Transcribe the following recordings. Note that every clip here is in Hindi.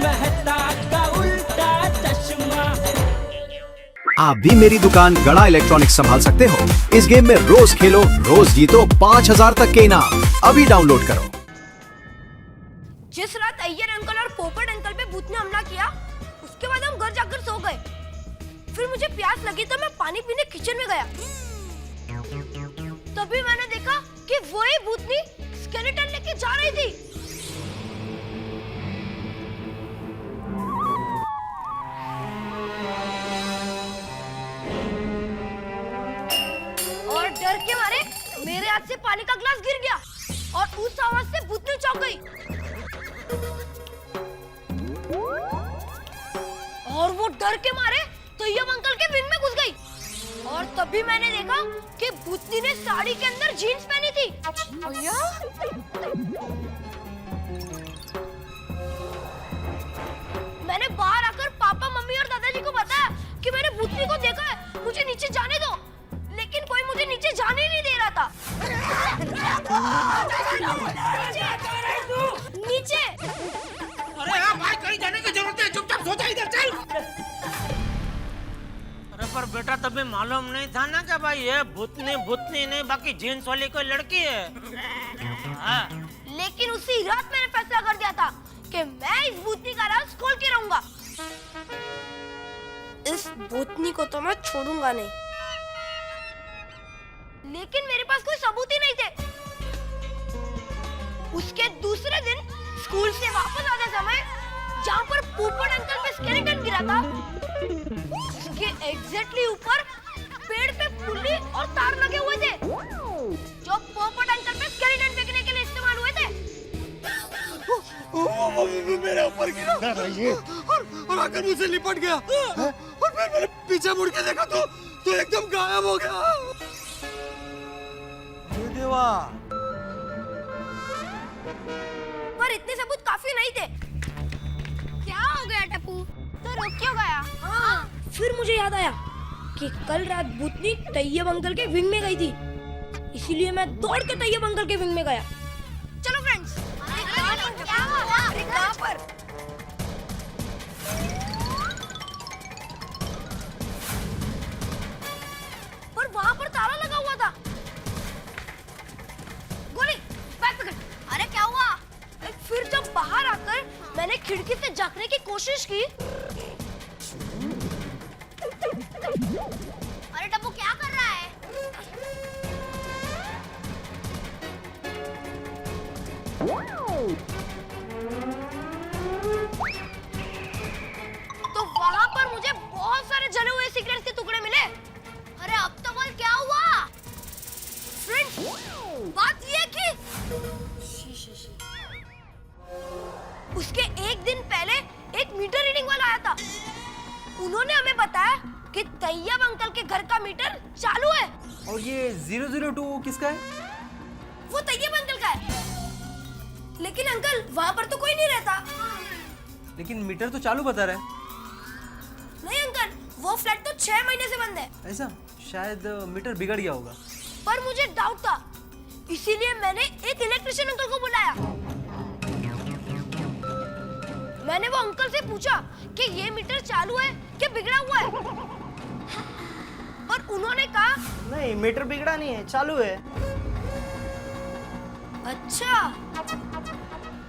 मेहता का उल्टा चश्मा। आप भी मेरी दुकान गड़ा इलेक्ट्रॉनिक्स संभाल सकते हो। इस गेम में रोज खेलो, रोज जीतो 5000 तक के इनाम। अभी डाउनलोड करो। जिस रात अय्यर अंकल और पोपट अंकल पे भूत ने हमला किया, उसके बाद हम घर जाकर सो गए। फिर मुझे प्यास लगी तो मैं पानी पीने किचन में गया। तभी मैंने देखा कि वही भूतनी स्केलेटन लेके जा रही थी। और डर के मारे मेरे हाथ से पानी का ग्लास गिर गया और उस आवाज से भूतनी चौंक गई और वो डर के मारे तैयब अंकल के विंग में घुस गई। और तभी मैंने देखा कि भूतनी ने साड़ी के अंदर जीन्स पहनी थी। मैंने बाहर आकर पापा, मम्मी और दादाजी को बताया कि मैंने भूतनी को देखा है, मुझे नीचे जाने दो। लेकिन कोई मुझे नीचे जाने नहीं दे रहा था। नीचे। अरे हाँ भाई, कहीं जाने की जरूरत है, चुपचाप सो जा, इधर चल। अरे पर बेटा तभी मालूम नहीं था ना कि भाई ये भूतनी नहीं, बाकी जीन्स वाली कोई लड़की है। हाँ। लेकिन उसी रात मैंने फैसला कर दिया था कि मैं इस भूतनी का राज खोल के रहूंगा। इस भूतनी को तो मैं छोड़ूंगा नहीं। लेकिन मेरे पास कोई सबूत ही नहीं थे। उसके दूसरे दिन स्कूल से वापस आते समय जहाँ पर पोपट अंकल पे स्केलेटन गिरा था, उसके एग्जैक्टली ऊपर पेड़ पे पुल्ली और तार लगे हुए थे जो पोपट अंकल पे स्केलेटन फेंकने के लिए इस्तेमाल हुए थे। मेरे ऊपर गिरा और आकर मुझसे लिपट गया और मैंने पीछे मुड़ के देखा तो एकदम गायब हो गया। देवा, पर इतने सबूत काफी नहीं थे। क्या हो गया टप्पू? तो रुक क्यों गया? हाँ, फिर मुझे याद आया कि कल रात भूतनी तैयब अंकल के विंग में गई थी, इसीलिए मैं दौड़ के तैयब अंकल के विंग में गया। चलो फ्रेंड्स। क्या हुआ? अरे कहाँ पर? पर वहाँ पर ताला लगा हुआ था। गोली, बैग पकड़। अरे क्या हुआ? फिर जब बाहर आकर मैंने खिड़की से झांकने की कोशिश की। अरे टप्पू क्या कर रहा है? तो वहां पर मुझे बहुत सारे जले हुए सिगरेट के टुकड़े मिले। अरे अब तो बोल क्या हुआ? फ्रेंड्स, बात ये कि उसके एक दिन पहले एक मीटर रीडिंग वाला आया था। उन्होंने हमें बताया कि तैयब अंकल के घर का मीटर चालू है। और ये 002 किसका है? वो तैयब अंकल का है। लेकिन अंकल वहाँ पर तो कोई नहीं रहता। लेकिन मीटर तो चालू बता रहा है। नहीं अंकल, वो फ्लैट तो 6 महीने से बंद है। ऐसा? शायद मीटर बिगड़ गया होगा। पर मुझे डाउट था, इसीलिए मैंने एक इलेक्ट्रिशियन अंकल को बुलाया। मैंने वो अंकल से पूछा कि ये मीटर चालू है कि बिगड़ा हुआ है। पर उन्होंने कहा नहीं, मीटर बिगड़ा नहीं है, चालू है। अच्छा।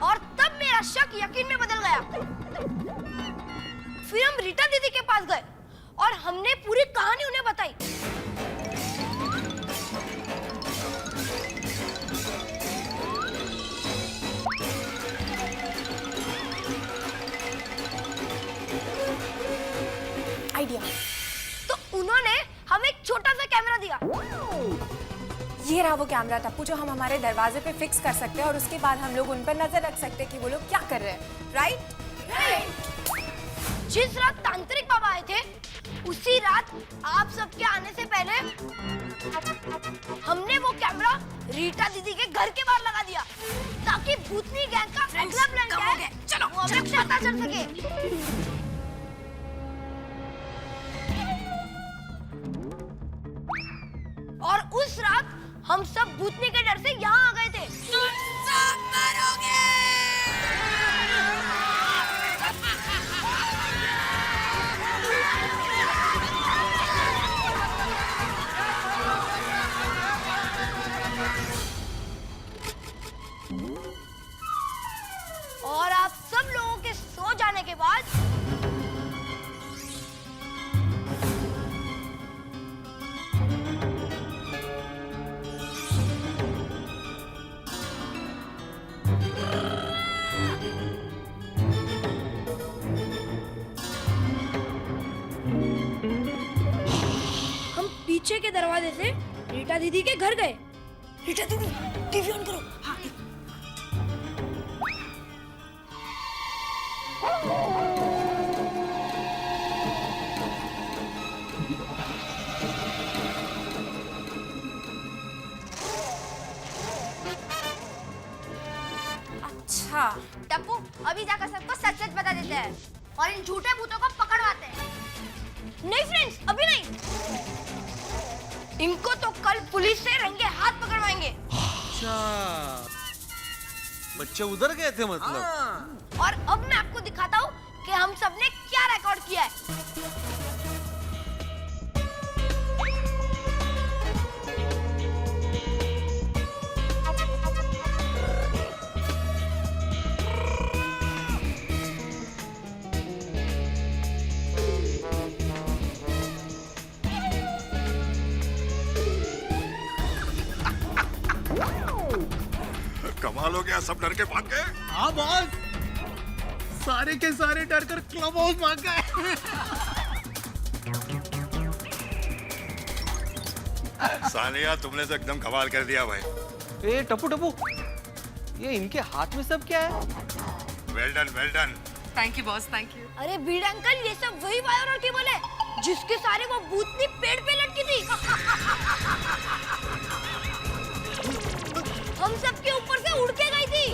और तब मेरा शक यकीन में बदल गया। फिर हम रीटा दीदी के पास गए और हमने पूरी कहानी उन्हें बताई। आइडिया। तो उन्होंने हमें एक छोटा सा कैमरा दिया। ये रहा वो कैमरा टप्पू जो हम हमारे दरवाजे पे फिक्स कर सकते हैं और उसके बाद हम लोग उन पर नजर रख सकते हैं कि वो लोग क्या कर रहे हैं। राइट? जिस रात तांत्रिक बाबा आए थे, उसी रात आप सबके आने से पहले हमने वो कैमरा रीटा दीदी के घर के बाहर लगा दिया ताकि भूतनी गैंग का अगला प्लान क्या है, चलो वो हमें पता चल सके। और उस रात हम सब भूतनी के डर से यहाँ आ गए थे। तुम सब मरोगे। पीछे के दरवाजे से रीटा दीदी के घर गए। रीटा दीदी टीवी ऑन करो। हाँ। अच्छा, टप्पू अभी जाकर सबको सच सच बता देते हैं और इन झूठे भूतों को पकड़वाते हैं। नहीं फ्रेंड्स, अभी नहीं। इनको तो कल पुलिस से रंगे हाथ पकड़वाएंगे। अच्छा, बच्चे उधर गए थे मतलब। और अब मैं आपको दिखाता हूँ कि हम सबने क्या रिकॉर्ड किया है। कमाल हो गया, सब डर के भाग गए। हाँ बॉस, सारे के सारे डर कर क्लब हाउस भाग गए। सालिया, तुमने तो एकदम कमाल कर दिया भाई। ए टप्पू टप्पू, ये इनके हाथ में सब क्या है? Well done, well done. Thank you boss, thank you. अरे बीड़ अंकल, ये सब वही वायरल केबल है जिसके सारे वो भूतनी पेड़ पे लटकी थी। हम सबके ऊपर से उड़ के गई थी।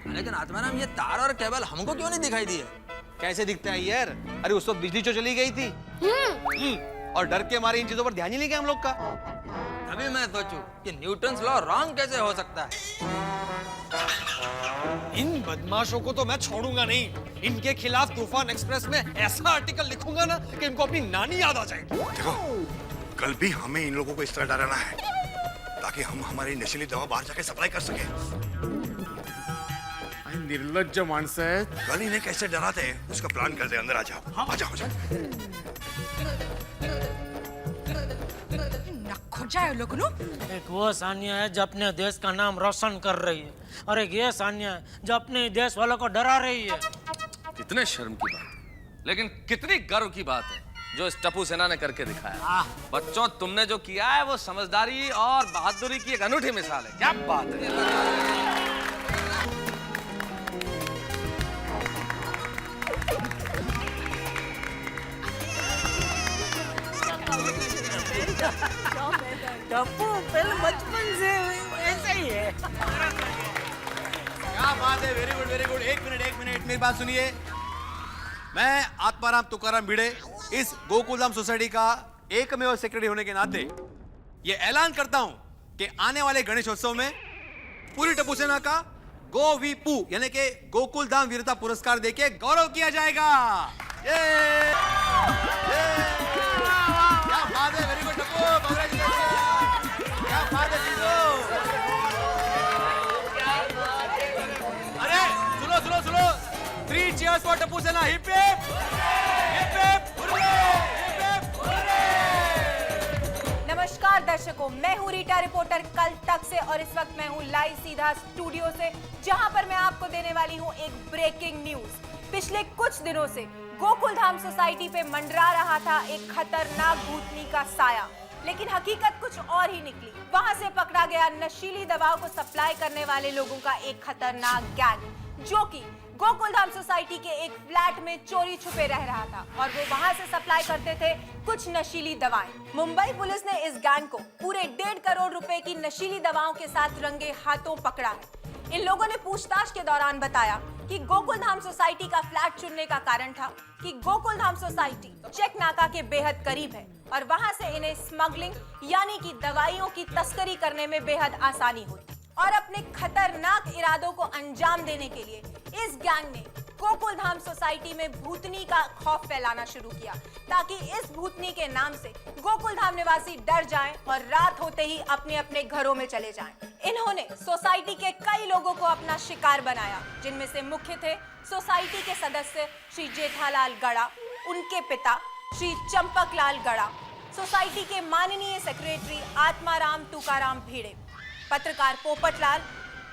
लेकिन आत्माराम, ये तार और केबल हमको क्यों नहीं दिखाई दिए? कैसे दिखता है यार? अरे उस वक्त बिजली जो चली गई थी और डर के मारे इन चीजों पर ध्यान ही नहीं गया हम लोग का। अभी मैं सोचूं कि न्यूटन्स लॉ रॉन्ग कैसे हो सकता है। इन बदमाशों को तो मैं छोड़ूंगा नहीं। इनके खिलाफ तूफान एक्सप्रेस में ऐसा आर्टिकल लिखूंगा ना कि इनको अपनी नानी याद आ जाएगी। देखो, कल भी हमें इन लोगों को इस तरह डराना है ताकि हम हमारी नशीली दवा बाहर जाके सप्लाई कर सके। निर्लज्ज माणसं आहेत। कल इन्हें कैसे डराते हैं उसका प्लान करते हैं। अंदर आ जाओ। हाँ। आ जाओ, आ जाओ। एक वो सानिया है जो अपने देश का नाम रोशन कर रही है, और एक ये सानिया है जो अपने देश वालों को डरा रही है। कितने शर्म की बात, लेकिन कितनी गर्व की बात है जो इस टप्पू सेना ने करके दिखाया। बच्चों, तुमने जो किया है वो समझदारी और बहादुरी की एक अनूठी मिसाल है। क्या बात है। टप्पू पहले बचपन से ऐसा ही है। क्या बात है, वेरी गुड वेरी गुड। एक मिनट मेरी बात सुनिए। मैं आत्माराम तुकाराम भिड़े इस गोकुलधाम सोसाइटी का एकमेव सेक्रेटरी होने के नाते ये ऐलान करता हूं कि आने वाले गणेशोत्सव में पूरी टप्पू सेना का गो वी पू यानी कि गोकुलधाम वीरता पुरस्कार देके गौरव किया जाएगा। ये क्या बात है, वेरी गुड टप्पू, कांग्रेचुलेशन। क्या बात है जीजू। अरे सुनो 3 cheers for टप्पू सेना। Hip hip hip hip hurray, hip hip hurray. नमस्कार दर्शकों, मैं हूँ रीटा, रिपोर्टर कल तक से, और इस वक्त मैं हूँ लाइव सीधा स्टूडियो से, जहाँ पर मैं आपको देने वाली हूँ एक ब्रेकिंग न्यूज। पिछले कुछ दिनों से गोकुलधाम सोसाइटी पे मंडरा रहा था एक खतरनाक भूतनी का साया, लेकिन हकीकत कुछ और ही निकली। वहां से पकड़ा गया नशीली दवाओं को सप्लाई करने वाले लोगों का एक खतरनाक गैंग, जो कि गोकुलधाम सोसाइटी के एक फ्लैट में चोरी छुपे रह रहा था, और वो वहां से सप्लाई करते थे कुछ नशीली दवाएं। मुंबई पुलिस ने इस गैंग को पूरे 1.5 करोड़ रुपए की नशीली दवाओं के साथ रंगे हाथों पकड़ा है। इन लोगों ने पूछताछ के दौरान बताया कि गोकुलधाम सोसाइटी का फ्लैट चुनने का कारण था कि गोकुलधाम सोसाइटी चेक नाका के बेहद करीब है, और वहां से इन्हें स्मगलिंग यानी कि दवाइयों की तस्करी करने में बेहद आसानी होती। और अपने खतरनाक इरादों को अंजाम देने के लिए इस गैंग ने गोकुलधाम सोसाइटी में भूतनी का खौफ फैलाना शुरू किया, ताकि इस भूतनी के नाम से गोकुलधाम निवासी डर जाएं और रात होते ही अपने अपने घरों में चले जाएं। इन्होंने सोसाइटी के कई लोगों को अपना शिकार बनाया, जिनमें से मुख्य थे सोसाइटी के सदस्य श्री जेठालाल गड़ा, उनके पिता श्री चंपकलाल गड़ा, सोसाइटी के माननीय सेक्रेटरी आत्माराम तुकाराम भिड़े, पत्रकार पोपटलाल,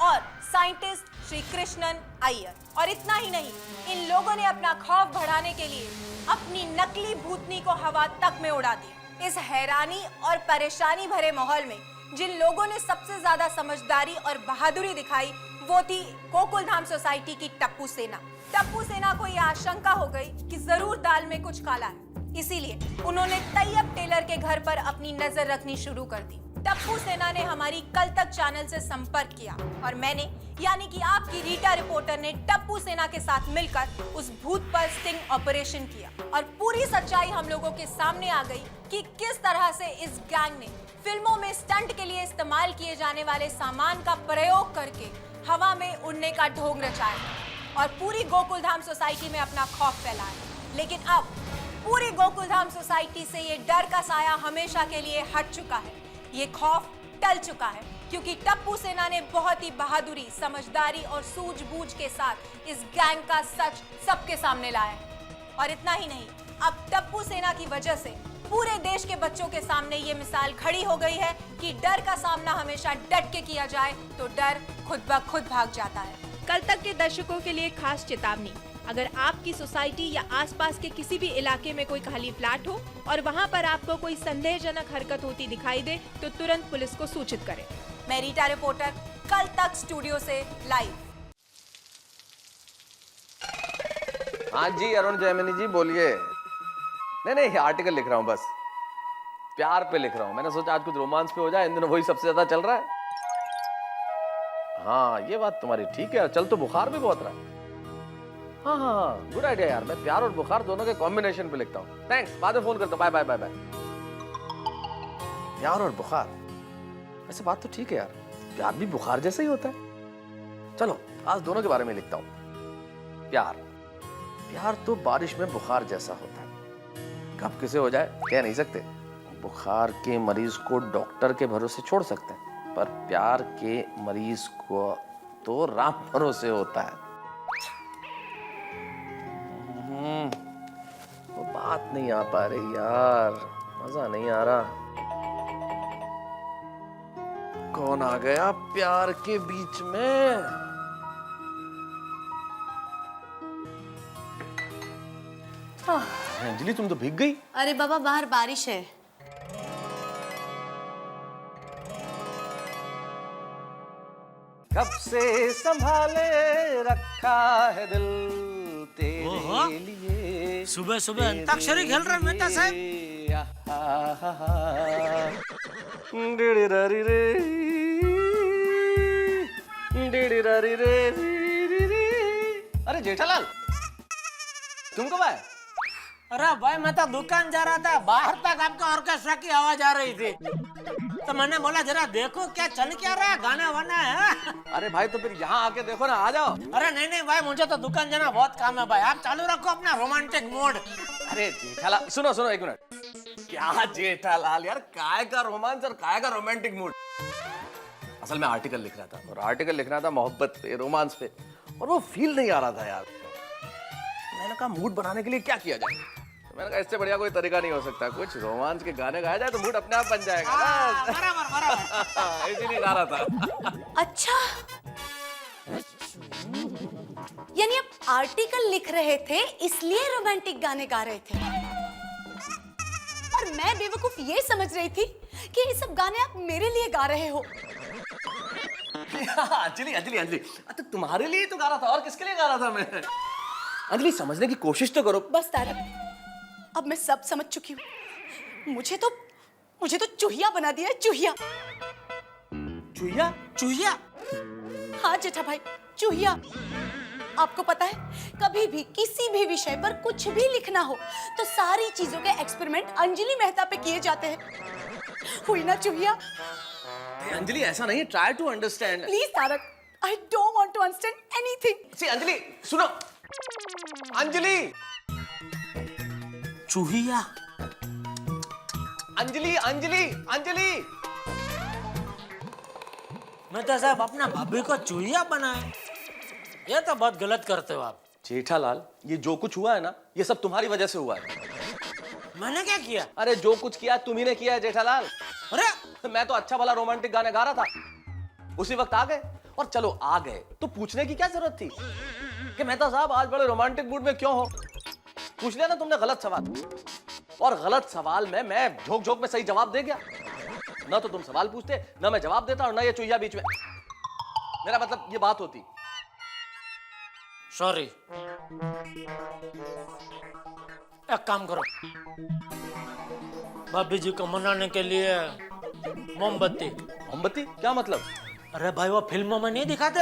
और साइंटिस्ट श्री कृष्णन अय्यर। और इतना ही नहीं, इन लोगों ने अपना खौफ बढ़ाने के लिए अपनी नकली भूतनी को हवा तक में उड़ा दी। इस हैरानी और परेशानी भरे माहौल में जिन लोगों ने सबसे ज्यादा समझदारी और बहादुरी दिखाई वो थी गोकुलधाम सोसाइटी की टप्पू सेना। टप्पू सेना को यह आशंका हो गई कि जरूर दाल में कुछ काला है, इसीलिए उन्होंने तैयब टेलर के घर पर अपनी नजर रखनी शुरू कर दी। टप्पू सेना ने हमारी कल तक चैनल से संपर्क किया और मैंने यानी कि आपकी रीटा रिपोर्टर ने टप्पू सेना के साथ मिलकर उस भूत पर स्टिंग ऑपरेशन किया और पूरी सच्चाई हम लोगों के सामने आ गई कि किस तरह से इस गैंग ने फिल्मों में स्टंट के लिए इस्तेमाल किए जाने वाले सामान का प्रयोग करके हवा में उड़ने का ढोंग रचाया और पूरी गोकुलधाम सोसाइटी में अपना खौफ फैलाया। लेकिन अब पूरी गोकुलधाम सोसाइटी से ये डर का साया हमेशा के लिए हट चुका है। ये खौफ टल चुका है क्योंकि टप्पू सेना ने बहुत ही बहादुरी, समझदारी और सूझबूझ के साथ इस गैंग का सच सबके सामने लाया है। और इतना ही नहीं, अब टप्पू सेना की वजह से पूरे देश के बच्चों के सामने ये मिसाल खड़ी हो गई है कि डर का सामना हमेशा डट के किया जाए तो डर खुद ब खुद भाग जाता है। कल तक के दर्शकों के लिए खास चेतावनी, अगर आपकी सोसाइटी या आसपास के किसी भी इलाके में कोई खाली फ्लैट हो और वहां पर आपको कोई संदेहजनक हरकत होती दिखाई दे तो तुरंत पुलिस को सूचित करें। मैं रीटा रिपोर्टर कल तक स्टूडियो से लाइव। हाँ जी अरुण जयमिनी जी बोलिए। नहीं आर्टिकल लिख रहा हूँ, बस प्यार पे लिख रहा हूँ। मैंने सोचा आज कुछ रोमांस पे हो जाए, इन दिनों वही सबसे ज्यादा चल रहा है। हाँ ये बात तुम्हारी ठीक है, चल तो बुखार भी बहुत रहा है। हाँ गुड आइडिया यार, मैं प्यार और बुखार दोनों के कॉम्बिनेशन पे लिखता हूँ। थैंक्स, बाद में फोन करता हूँ। Bye bye bye bye. प्यार और बुखार, वैसे बात तो ठीक है यार, प्यार भी बुखार जैसा ही होता है। चलो आज दोनों के बारे में लिखता हूँ। प्यार तो बारिश में बुखार जैसा होता है, कब किसे हो जाए कह नहीं सकते। बुखार के मरीज को डॉक्टर के भरोसे छोड़ सकते हैं, पर प्यार के मरीज को तो राम भरोसे होता है। वो बात नहीं आ पा रही यार, मजा नहीं आ रहा। कौन आ गया प्यार के बीच में? अंजलि तुम तो भीग गई। अरे बाबा बाहर बारिश है। कब से संभाले रखा है दिल तेरे लिए। सुबह सुबह अंताक्षरी खेल रहे मेहता साहब। अरे जेठालाल तुम कब आए? अरे भाई मैं तो दुकान जा रहा था, बाहर तक आपका ऑर्केस्ट्रा की आवाज आ रही थी, तो मैंने बोला जरा देखो क्या चल क्या रहा है, गाना वाना है। अरे भाई तो फिर यहाँ आके देखो ना, आ जाओ। अरे नहीं भाई, मुझे तो दुकान जाना बहुत काम है भाई, आप चालू रखो अपना रोमांटिक मोड। अरे जेठालाल सुनो एक मिनट। क्या जेठालाल यार, काय का रोमांस और काय का रोमांटिक मूड। असल में आर्टिकल लिख रहा था, और आर्टिकल लिखना था मोहब्बत पे, रोमांस पे, और वो फील नहीं आ रहा था यार। मैंने कहा मूड बनाने के लिए क्या किया जाए, तो मैंने कहा इससे बढ़िया कोई तरीका नहीं हो सकता, कुछ रोमांस के गाने गाया जाए तो मूड अपने आप बन जाएगा। बराबर इसीलिए गा रहा था। अच्छा, यानी आप आर्टिकल लिख रहे थे इसलिए रोमांटिक गाने गा रहे थे, और मैं बेवकूफ ये समझ रही थी कि ये सब गाने आप मेरे लिए गा रहे हो। अंजलि अंजलि अंजलि, तो तुम्हारे लिए तो गा रहा था, और किसके लिए गा रहा था मैं? अंजलि समझने की कोशिश तो करो। बस तारक, अब मैं सब समझ चुकी हूँ। मुझे तो चूहिया बना दिया है, चूहिया। चूहिया? चूहिया? हाँ जेठा भाई, चूहिया। आपको पता है, कभी भी किसी भी विषय पर कुछ भी लिखना हो तो सारी चीजों के एक्सपेरिमेंट अंजलि मेहता पे किए जाते हैं। हुई ना चूहिया? अंजलि ऐसा नहीं, try to understand. Please Tarak, I don't want to understand anything. See Anjali सुनो, अंजलि। चूहिया? अंजलि अंजलि अंजलि। मेहता साहब अपना भाभी को चूहिया बनाए, ये तो बहुत गलत करते हो आप। जेठालाल, ये जो कुछ हुआ है ना, ये सब तुम्हारी वजह से हुआ है। मैंने क्या किया? अरे जो कुछ किया तुम्ही ने किया है जेठालाल। अरे मैं तो अच्छा भला रोमांटिक गाने गा रहा था, उसी वक्त आ गए और चलो आ गए तो पूछने की क्या जरूरत थी कि मेहता साहब आज बड़े रोमांटिक मूड में क्यों हो? पूछ लिया ना तुमने गलत सवाल, और गलत सवाल में मैं झोंक झोंक में सही जवाब दे गया। ना तो तुम सवाल पूछते, ना मैं जवाब देता, और ना ये चुईया बीच में। मेरा मतलब ये बात होती। सॉरी। एक काम करो, भाभी जी को मनाने के लिए मोमबत्ती। मोमबत्ती क्या मतलब? अरे भाई वो फिल्मों में नहीं दिखाते,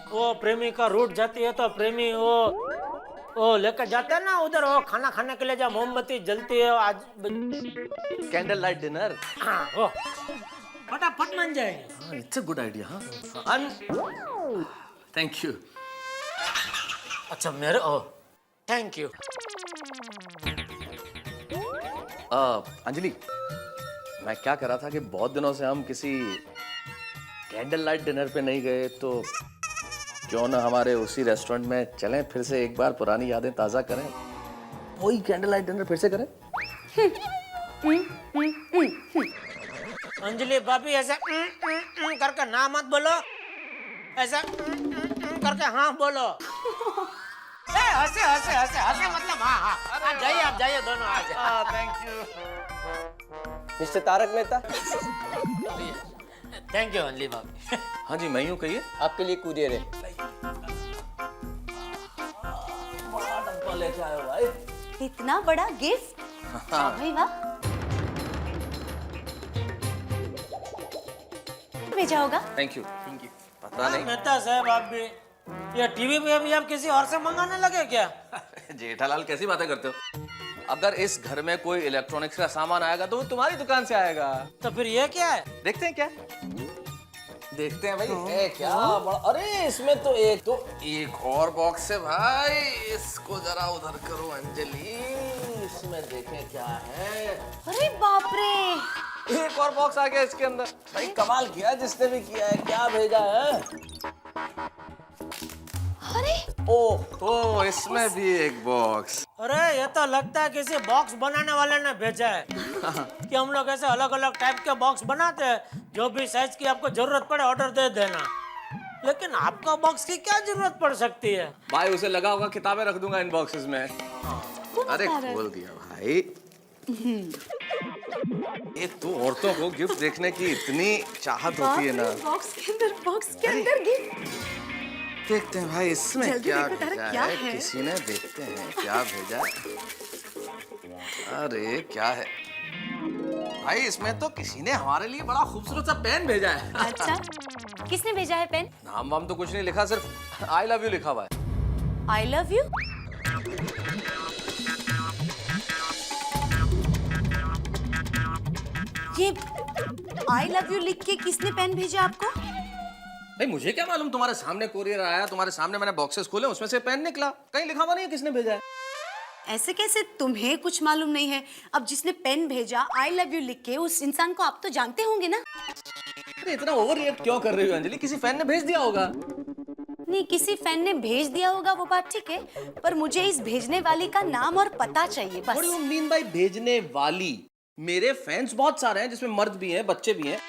वो प्रेमिका रूठ जाती है तो प्रेमी वो लेकर जाते हैं ना उधर, वो खाना खाने के लिए जब मोमबत्ती जलती है आज। Candle light dinner. हाँ वो फटाफट मान जाएंगे। It's a good idea. हाँ थैंक यू। अच्छा मेरे थैंक यू। अंजलि, मैं क्या कर रहा था कि बहुत दिनों से हम किसी कैंडल लाइट डिनर पे नहीं गए, तो क्यों ना हमारे उसी रेस्टोरेंट में चलें, फिर से एक बार पुरानी यादें ताज़ा करें, वही कैंडल लाइट डिनर फिर से करें। अंजलि भाभी ऐसे करके ना मत बोलो, ऐसा करके हाँ बोलो। हंसे हंसे हंसे हंसे मतलब हाँ। आप जाइए दोनों आ जाइए। Thank you mister Tarak Mehta. Thank you Anjali भाभी। हाँ जी, मैं यूँ कहिए। आपके लिए कुरियर है। बड़ा डब्बा लेके आए हो भाई। इतना बड़ा गिफ्ट। हाँ। भाई वाह। भेजा होगा। Thank you. पता नहीं। मेहता साहब आप भी ये टीवी पे भी आप किसी और से मंगाने लगे क्या? जेठालाल कैसी बातें करते हो? अगर इस घर में कोई इलेक्ट्रॉनिक्स का सामान आएगा तो वो तुम्हारी दुकान से आएगा। तो फिर ये क्या है? देखते हैं क्या देखते हैं भाई है क्या बड़ा। अरे इसमें तो एक और बॉक्स है भाई, इसको जरा उधर करो अंजलि, इसमें देखें क्या है। अरे बाप रे, एक और बॉक्स आ गया इसके अंदर। भाई कमाल किया जिसने भी किया है। क्या भेजा है? अरे तो इसमें भी एक बॉक्स। अरे ये तो लगता है किसी बॉक्स बनाने वाले ने भेजा है कि हम लोग ऐसे अलग अलग टाइप के बॉक्स बनाते हैं, जो भी साइज की आपको जरूरत पड़े ऑर्डर दे देना। लेकिन आपका बॉक्स की क्या जरूरत पड़ सकती है? भाई उसे लगा होगा किताबें रख दूंगा इन बॉक्सेस में। अरे खोल दिया भाई। ये तो औरतों को गिफ्ट देखने की इतनी चाहत होती है ना। बॉक्स के अंदर गिफ्ट। देखते हैं भाई इसमें क्या देखो तारा, भेजा है। किसी ने, देखते हैं क्या भेजा। अरे क्या है भाई? इसमें तो किसी ने हमारे लिए बड़ा खूबसूरत सा पेन भेजा है। अच्छा, किसने भेजा है पेन? नाम वाम तो कुछ नहीं लिखा, सिर्फ आई लव यू लिखा हुआ है। I love you. ये आई लव यू लिख के किसने पेन भेजा आपको? भाई मुझे क्या मालूम, तुम्हारे सामने कोरियर आया, तुम्हारे सामने मैंने बॉक्सेस खोले, उसमें से पेन निकला। कहीं लिखा हुआ नहीं है किसने भेजा है। ऐसे कैसे तुम्हें कुछ मालूम नहीं है? अब जिसने पेन भेजा आई लव यू लिख के, उस इंसान को आप तो जानते होंगे ना। अरे इतना ओवर रिएक्ट क्यों कर रही हो अंजलि? किसी फैन ने भेज दिया होगा। नहीं, किसी फैन ने भेज दिया होगा वो बात ठीक है, पर मुझे इस भेजने वाली का नाम और पता चाहिए बस। What do you mean by भेजने वाली? मेरे फैंस बहुत सारे हैं जिसमें मर्द भी हैं बच्चे भी हैं।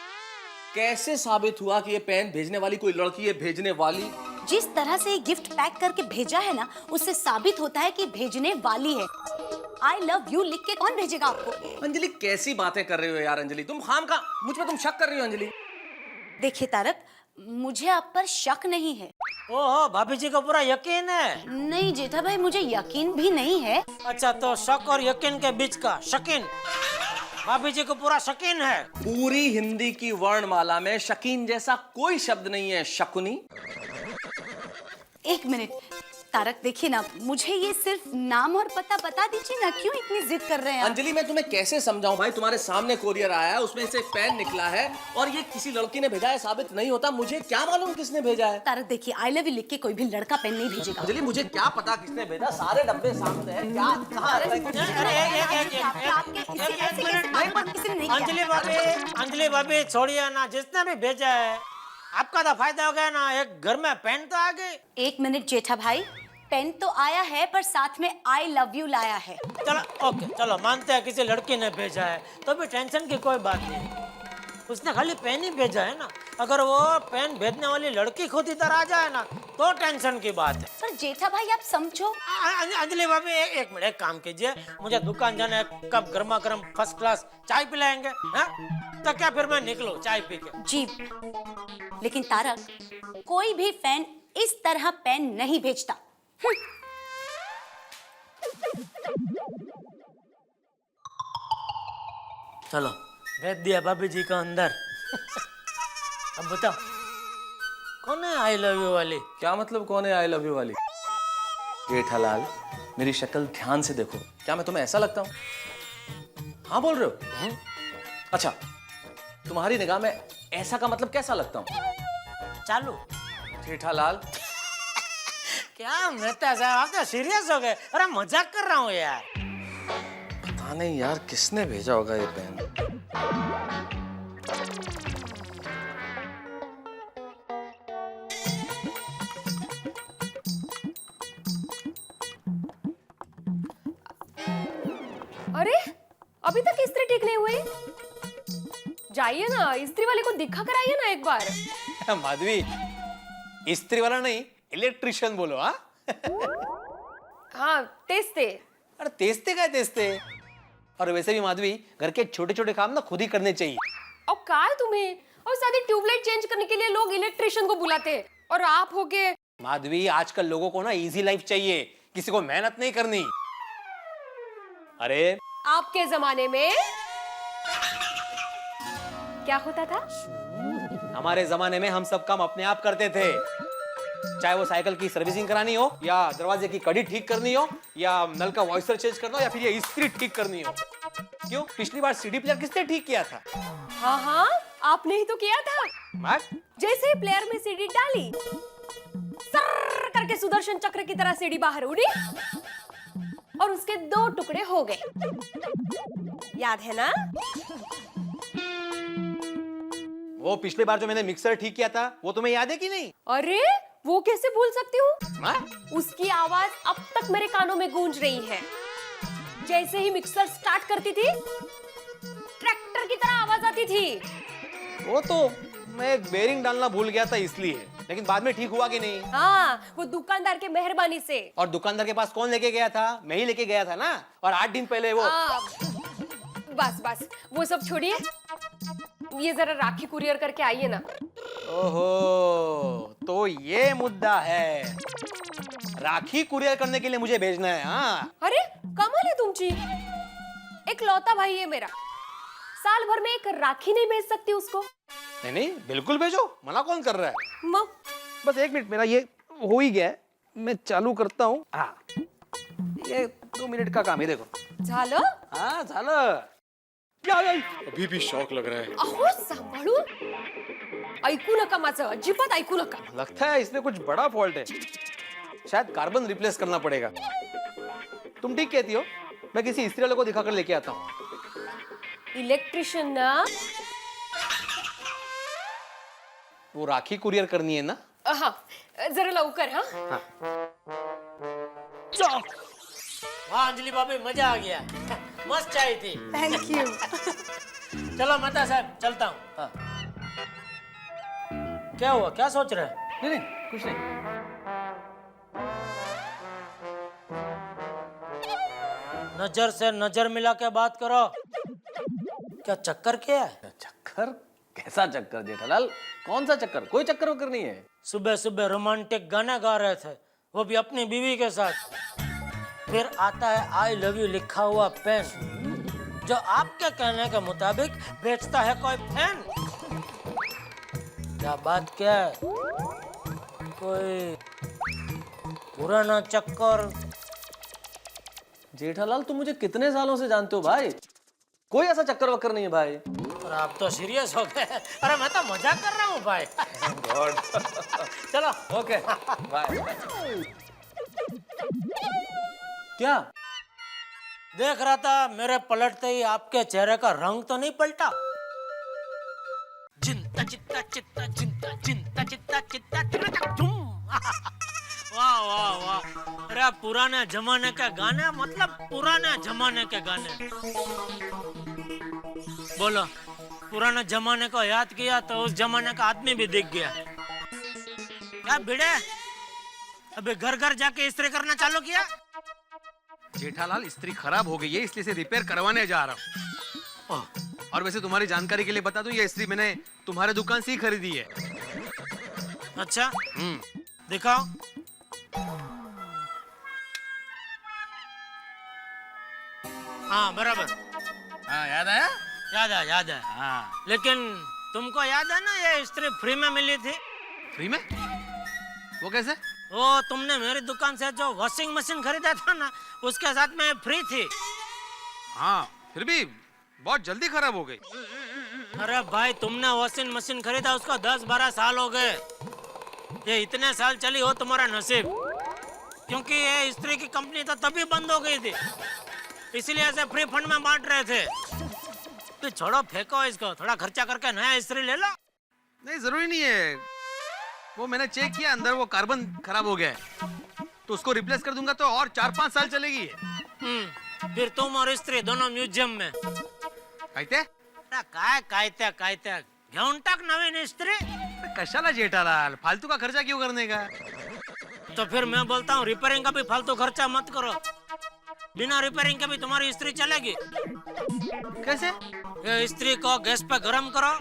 कैसे साबित हुआ कि ये पेन भेजने वाली कोई लड़की है? भेजने वाली जिस तरह से गिफ्ट पैक करके भेजा है ना, उससे साबित होता है कि भेजने वाली है। आई लव यू लिख के कौन भेजेगा आपको? अंजलि कैसी बातें कर रही हो यार अंजलि, तुम खाम का मुझ पे तुम शक कर रही हो अंजलि। देखिए तारक, मुझे आप पर शक नहीं है। ओहो, भाभी जी को पूरा यकीन है? नहीं जेठा भाई, मुझे यकीन भी नहीं है। अच्छा, तो शक और यकीन के बीच का शकीन। भाभी जी को पूरा शकीन है। पूरी हिंदी की वर्णमाला में शकीन जैसा कोई शब्द नहीं है। शकुनी। एक मिनट तारक, देखिए ना, मुझे ये सिर्फ नाम और पता बता दीजिए ना, क्यों इतनी जिद कर रहे हैं आप? अंजलि मैं तुम्हें कैसे समझाऊं भाई, तुम्हारे सामने कोरियर आया है, उसमें से एक पेन निकला है और ये किसी लड़की ने भेजा है, साबित नहीं होता। मुझे क्या मालूम किसने भेजा है? तारक देखिए, आई लव यू लिख के कोई भी लड़का पेन नहीं भेजेगा। अंजलि मुझे क्या पता किसने भेजा, सारे डब्बे सामने हैं। क्या कहाँ अंजलि भाभी छोड़िए ना, जिसने भी भेजा है आपका तो फायदा हो गया ना, एक घर में पेन तो आ गई। एक मिनट जेठा भाई, पेन तो आया है पर साथ में आई लव यू लाया है। चलो ओके, चलो मानते हैं किसी लड़की ने भेजा है, तो भी टेंशन की कोई बात नहीं। उसने खाली पेन ही भेजा है ना। अगर वो पेन भेजने वाली लड़की खुद इधर आ जाए ना तो टेंशन की बात है। पर जेठा भाई आप समझो। अंजलि भाभी एक मिनट, एक काम कीजिए, मुझे दुकान जाना है, कब गर्मा गर्म फर्स्ट क्लास चाय पिलाएंगे? हाँ? तो क्या फिर मैं निकलूं चाय पी के? जी, लेकिन तारक, कोई भी फैन इस तरह पेन नहीं भेजता। चलो भेज दिया भाभी जी का अंदर। अब बताओ कौन है आई लव यू वाली? क्या मतलब कौन है आई लव यू वाली? जेठालाल, मेरी शक्ल ध्यान से देखो, क्या मैं तुम्हें ऐसा लगता हूँ? हाँ बोल रहे हो? अच्छा, तुम्हारी निगाह में ऐसा का मतलब कैसा लगता हूँ? चालू। जेठालाल, क्या मेहता साहब आप तो सीरियस हो गए? अरे मजाक कर रहा हूँ यार। पता नहीं यार किसने भेजा होगा ये पेन। अरे अभी तक इस्त्री ठीक नहीं हुई? जाइए ना, इस्त्री वाले को दिखा कर आइए ना एक बार। माधवी, इस्त्री वाला नहीं, इलेक्ट्रिशियन बोलो। हाँ हाँ, तेस्ते। अरे तेस्ते का तेस्ते। और वैसे भी माधवी, घर के छोटे छोटे काम ना खुद ही करने चाहिए। और का है तुम्हें? और साथ ट्यूबलाइट चेंज करने के लिए लोग इलेक्ट्रिशियन को बुलाते हैं, और आप हो के। माधवी, आजकल लोगों को ना इजी लाइफ चाहिए, किसी को मेहनत नहीं करनी। अरे आपके जमाने में क्या होता था? हमारे जमाने में हम सब काम अपने आप करते थे, चाहे वो साइकिल की सर्विसिंग करानी हो, या दरवाजे की कड़ी ठीक करनी हो, या नल का वॉइसर चेंज करना हो, या फिर ये इस्त्री ठीक करनी हो। क्यों, पिछली बार सीडी प्लेयर किसने ठीक किया था? हाँ हाँ, आपने ही तो किया था। जैसे ही प्लेयर में सीडी डाली, सर करके सुदर्शन चक्र की तरह सीडी बाहर उड़ी और उसके 2 टुकड़े हो गए। याद है ना? वो पिछली बार जो मैंने मिक्सर ठीक किया था, वो तुम्हें याद है कि नहीं? अरे वो कैसे भूल सकती हूँ? उसकी आवाज अब तक मेरे कानों में गूंज रही है। जैसे ही मिक्सर स्टार्ट करती थी, ट्रैक्टर की तरह आवाज आती थी। वो तो मैं एक बेरिंग डालना भूल गया था इसलिए, लेकिन बाद में ठीक हुआ कि नहीं? हाँ, वो दुकानदार के मेहरबानी से। और दुकानदार के पास कौन लेके गया था? मैं ही लेके गया था ना। और 8 दिन पहले वो बस बस वो सब छोड़िए, ये जरा राखी कुरियर करके आइए ना। ओहो, तो ये मुद्दा है, राखी कुरियर करने के लिए मुझे भेजना है? हाँ। अरे कमाल है तुमची, एक लौता भाई है मेरा, साल भर में एक राखी नहीं भेज सकती उसको? नहीं नहीं, बिल्कुल भेजो, मना कौन कर रहा है? बस 1 मिनट, मेरा ये हो ही गया है, मैं चालू करता हूँ। हाँ, ये 2 मिनिट का काम है, देखो। झालं? हाँ झालं। अभी भी शौक लग रहा है। अहो सांभाळून, ऐकू नका माझं, अजिबात ऐकू नका। लगता है इसमें कुछ बड़ा फॉल्ट है, शायद कार्बन रिप्लेस करना पड़ेगा। तुम ठीक कहती हो, मैं किसी इस्त्री वाले को दिखाकर लेके आता हूँ। इलेक्ट्रिशियन ना? वो राखी कुरियर करनी है ना? हाँ, जरा लवकर। हाँ वाह अंजलि भाभी, मजा आ गया। मस्त चाय थी। Thank you. चलो मेहता साहब, चलता हूँ। हाँ। क्या हुआ, क्या सोच रहे हैं? नहीं नहीं, कुछ नहीं। नजर से नजर मिला के बात करो। क्या चक्कर क्या है? चक्कर? कैसा चक्कर जेठालाल? कौन सा चक्कर? कोई चक्कर वक्कर नहीं है। सुबह सुबह रोमांटिक गाना गा रहे थे, वो भी अपनी बीवी के साथ। फिर आता है आई लव यू लिखा हुआ पेन, जो आपके कहने के मुताबिक बेचता है कोई फैन। क्या बात क्या है? कोई पुराना चक्कर? जेठालाल, तुम मुझे कितने सालों से जानते हो भाई? कोई ऐसा चक्कर वक्कर नहीं है भाई। और आप तो सीरियस हो गए। अरे मैं तो मजाक कर रहा हूँ भाई। चलो ओके बाय। क्या देख रहा था, मेरे पलटते ही आपके चेहरे का रंग तो नहीं पलटा? चिंता चित्ता चित्ता चिंता चिंता चित्ता चित्ता झूम। वाह वाह वाह, अरे पुराने जमाने के गाने, मतलब पुराने जमाने के गाने। बोलो पुराने जमाने को याद किया तो उस जमाने का आदमी भी दिख गया। क्या भिड़े, अबे घर घर जाके इस्त्री करना चालू किया? जेठालाल, इस्त्री खराब हो गई है, इसलिए इसे रिपेयर करवाने जा रहा हूँ। और वैसे तुम्हारी जानकारी के लिए बता दूं, ये इस्त्री मैंने तुम्हारे दुकान से ही खरीदी है। अच्छा, दिखाओ। हाँ बराबर। हाँ, याद आया? याद है। हाँ। लेकिन तुमको याद है ना ये इस्त्री फ्री में मिली थी? फ्री में? वो कैसे? वो तुमने मेरी दुकान से जो वॉशिंग मशीन खरीदा था ना, उसके साथ में फ्री थी। हाँ, फिर भी बहुत जल्दी खराब हो गई। अरे भाई, तुमने वॉशिंग मशीन खरीदा उसको 10-12 साल हो गए। ये इतने साल चली हो तुम्हारा नसीब, क्योंकि ये इस्त्री की कंपनी तो तभी बंद हो गई थी, इसलिए ऐसे फ्री फंड में बांट रहे थे। तो छोड़ो, फेंको इसको, थोड़ा खर्चा करके नया इस्त्री ले लो। नहीं, जरूरी नहीं है। वो मैंने चेक किया, अंदर वो कार्बन खराब हो गया है, तो उसको रिप्लेस कर दूंगा तो और 4-5 साल चलेगी। फिर तुम और इस्त्री दोनों म्यूजियम में। कायते? काय घेऊन टाक नवीन इस्त्री। कशाला जेठालाल, फालतू का खर्चा क्यों करने का? तो फिर मैं बोलता हूँ रिपेयरिंग का भी फालतू खर्चा मत करो। बिना रिपेयरिंग के भी तुम्हारी इस्त्री चलेगी। कैसे? ये इस्त्री को गैस पे गरम करो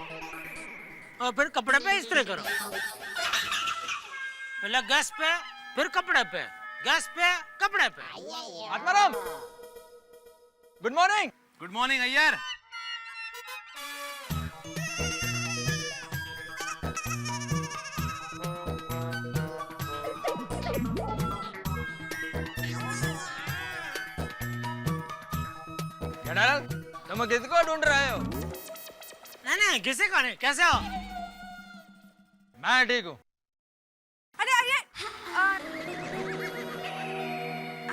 और फिर कपड़े पे इस्त्री करो। पहले गैस पे, फिर कपड़े पे, गैस पे, कपड़े पे। Atmaram, good morning. Good morning Iyer. Jethalal, तुम किसको ढूंढ रहे हो? नहीं, किसी को नहीं। कैसे हो? मैं ठीक हूँ। अरे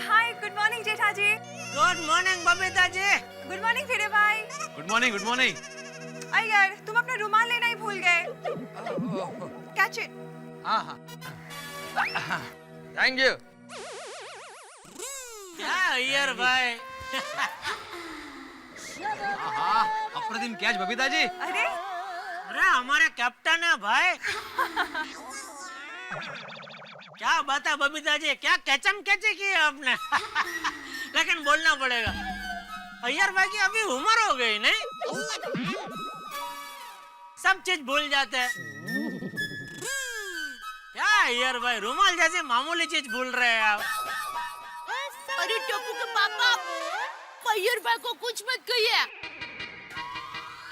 हाय, गुड मॉर्निंग जेठा जी। Good morning Babita ji. Good morning फिरे भाई। Good morning, good morning. Iyer, तुम अपना रुमाल लेना ही भूल गए। Catch it. हाँ, थैंक यू। क्या अय्यर भाई? अप्रतिम कैच बबीता जी। अरे हमारे कैप्टन है भाई। क्या बात है बबीता जी, क्या कैचम कैची की है आपने। लेकिन बोलना पड़ेगा, अय्यर भाई की अभी उम्र हो गई नहीं? सब चीज भूल जाते हैं। क्या अय्यर भाई, रुमाल जैसे मामूली चीज भूल रहे हैं आप। अरे टप्पू के पापा, अय्यर भाई को कुछ मत कहिए।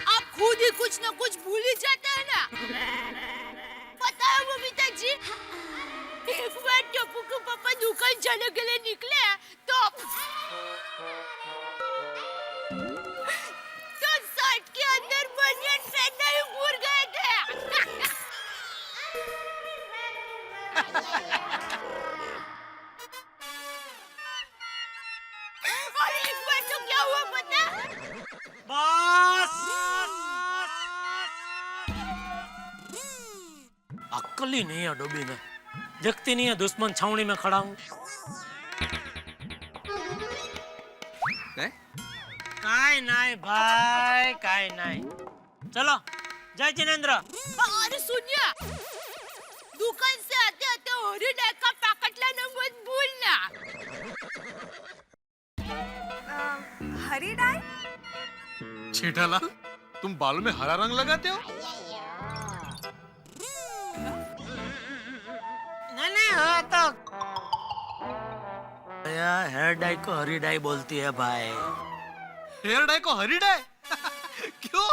आप खुद ही कुछ न कुछ भूल ही जाते हैं ना। पता है बबीता जी, एक बार टप्पू के पापा दुकान जाने के लिए निकले तो शर्ट के अंदर बनियान पहनना ही भूल गए थे। और एक बार तो क्या हुआ पता? बस अक्ल ही नहीं है डोबी में। देखती नहीं है दुश्मन छावनी में खड़ा हूँ। काय नहीं भाई, काय नहीं। चलो जय जिनेंद्र। अरे सुनिए, दुकान से आते आते हरी डाई का पैकेट लाना मत भूलना। हरी डाई? जेठालाल, तुम बालों में हरा रंग लगाते हो? नहीं हो तो हेयर डाई को हरी डाई बोलती है भाई। हेयर डाई को हरी डाई? क्यों?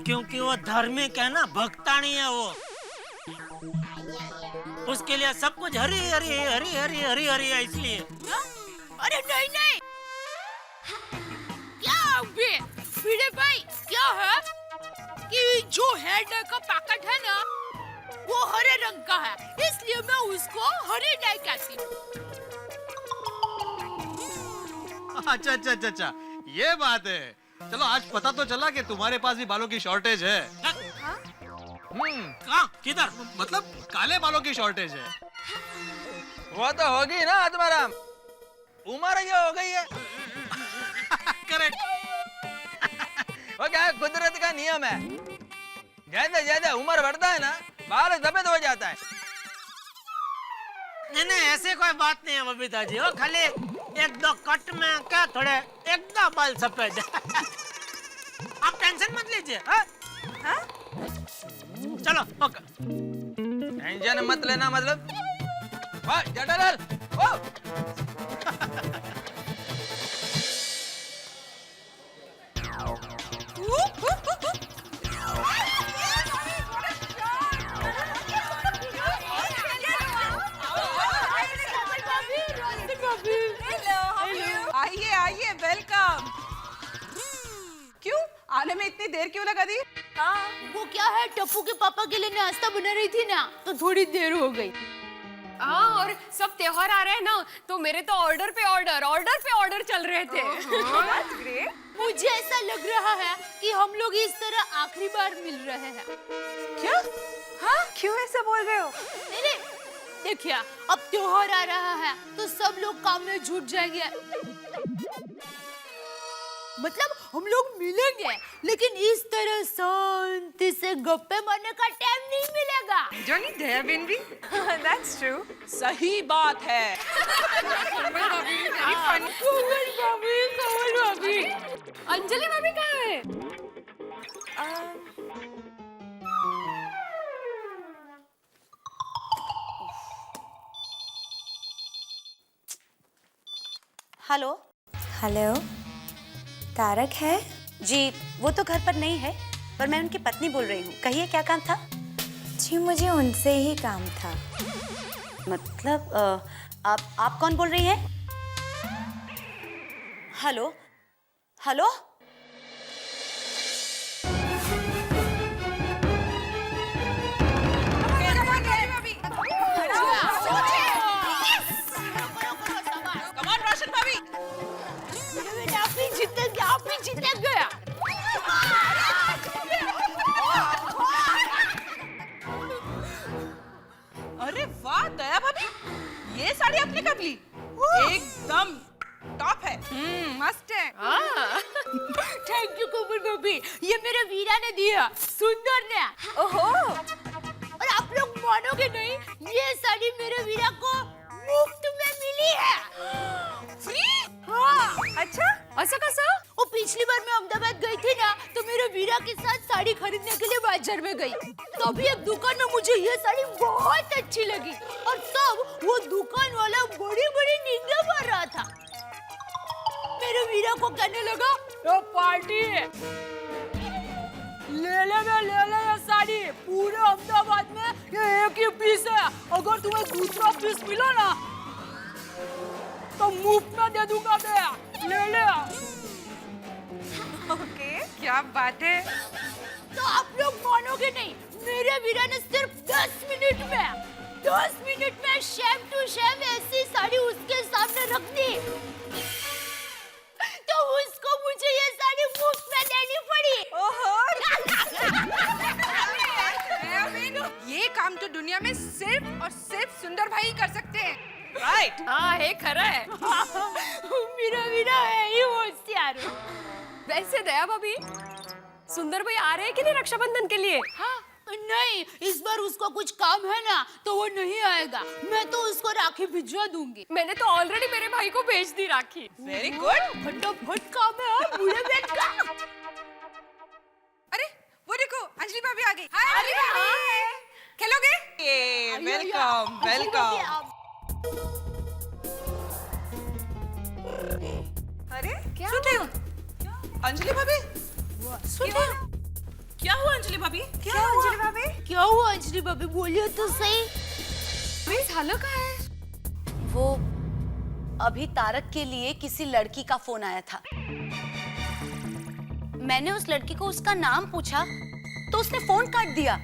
क्योंकि वो धार्मिक है ना, भक्तानी है वो। उसके लिए सब कुछ हरी हरी हरी हरी हरी हरी है, इसलिए। अरे नहीं, क्या अबे भिड़े भाई, क्या है कि जो हेयर डाई का पैकेट है ना, वो हरे रंग का है, इसलिए मैं उसको हरी डाई कहती हूँ। अच्छा, ये बात है। चलो, आज पता तो चला कि तुम्हारे पास भी बालों की शॉर्टेज है। कहाँ? किधर? मतलब काले बालों की शॉर्टेज है। वो तो होगी ना आत्माराम, उम्र ये हो गई है। करेक्ट। वो क्या है, कुदरत का नियम है। जैसे जैसे उम्र बढ़ता है ना, बाल सफेद हो जाता है। नहीं ऐसे कोई बात नहीं है बबीता जी, वो खाली एक दो कट में क्या थोड़े एकदम बाल सफेद। आप टेंशन मत लीजिए। हाँ? चलो ओके। टेंशन मत लेना मतलब? वाह जटालाल, ओ आइए आइए, वेलकम। क्यों आने में इतनी देर क्यों लगा दी? हाँ, वो क्या है, टप्पू के पापा के लिए नाश्ता बना रही थी ना, तो थोड़ी देर हो गई। हाँ, और सब त्योहार आ रहे हैं ना, तो मेरे तो ऑर्डर पे ऑर्डर चल रहे थे। मुझे ऐसा लग रहा है कि हम लोग इस तरह आखिरी बार मिल रहे हैं। क्या? हाँ, क्यों ऐसा बोल रहे हो? नहीं, देखिए अब त्योहार आ रहा है तो सब लोग काम में जुट जाएंगे। मतलब हम लोग मिलेंगे, लेकिन इस तरह शांति से गप्पे मारने का टाइम नहीं मिलेगा। जॉनी दया बेन भी? That's true. सही बात है। कमल भाभी। अंजलि भाभी कहाँ है? हेलो हेलो, तारक है? जी, वो तो घर पर नहीं है, पर मैं उनकी पत्नी बोल रही हूँ। कहिए क्या काम था? जी मुझे उनसे ही काम था। मतलब आप कौन बोल रही हैं? हेलो हेलो, आप भी जीत गया। अरे वाह दया भाभी, ये साड़ी आपने कब ली? एकदम टॉप है। मस्त है। थैंक यू कमल भाभी, ये मेरे वीरा ने दिया, सुंदर ने। ओहो, और आप लोग मानोगे नहीं, ये साड़ी मेरे वीरा को मुफ्त में मिली है। फ्री? हाँ। अच्छा, ऐसा कैसा? वो पिछली बार मैं अहमदाबाद गई थी ना, तो मेरे वीरा के साथ साड़ी खरीदने के लिए बाजार में गई। तभी एक दुकान में मुझे ये साड़ी बहुत अच्छी लगी, और तब वो दुकान वाला बड़ी बड़ी निंदा मार रहा था। मेरे वीरा को कहने लगा, ये पार्टी है, ले ले ये साड़ी, पूरे अहमदाबाद में ये एक ही पीस है, अगर तुम्हें दूसरा पीस मिला ना तो मुफ्त में दे दूंगा। ले ले। ओके, क्या बात है। तो आप लोग मानोगे नहीं, मेरे वीरा ने सिर्फ 10 मिनट में शेम टू शेम ऐसी साड़ी उसके सामने रख दी, तो उसको मुझे ये साड़ी मुफ्त में देनी पड़ी। ओहो, ये काम तो दुनिया में सिर्फ और सिर्फ सुंदर भाई कर सकते हैं। राइट? हाँ, है खरा है। मेरा वीरा है ही होशियार। वैसे दया भाभी, सुंदर भाई आ रहे हैं कि नहीं रक्षाबंधन के लिए? हाँ, नहीं, इस बार उसको कुछ काम है ना, तो वो नहीं आएगा। मैं तो उसको राखी भिजवा दूंगी। मैंने तो ऑलरेडी मेरे भाई को भेज दी राखी। Very good. फटाफट काम है बूढ़े बेट का। अरे वो देखो, अंजलि भाभी आ गई। हाय, खेलोगे? Welcome welcome. अरे क्या हुआ? अंजलि भाभी, क्या हुआ अंजलि भाभी? क्या हुआ अंजलि भाभी, बोलिए तो सही। झालं काय है? वो अभी तारक के लिए किसी लड़की का फोन आया था। मैंने उस लड़की को उसका नाम पूछा, तो उसने फोन काट दिया।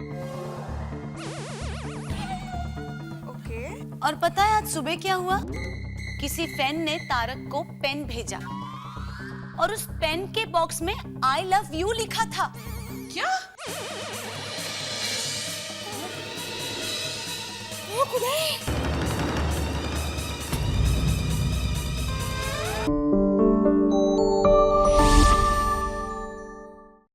ओके। और पता है आज सुबह क्या हुआ? किसी फैन ने तारक को पेन भेजा, और उस पेन के बॉक्स में आई लव यू लिखा था। क्या? ओ खुदा!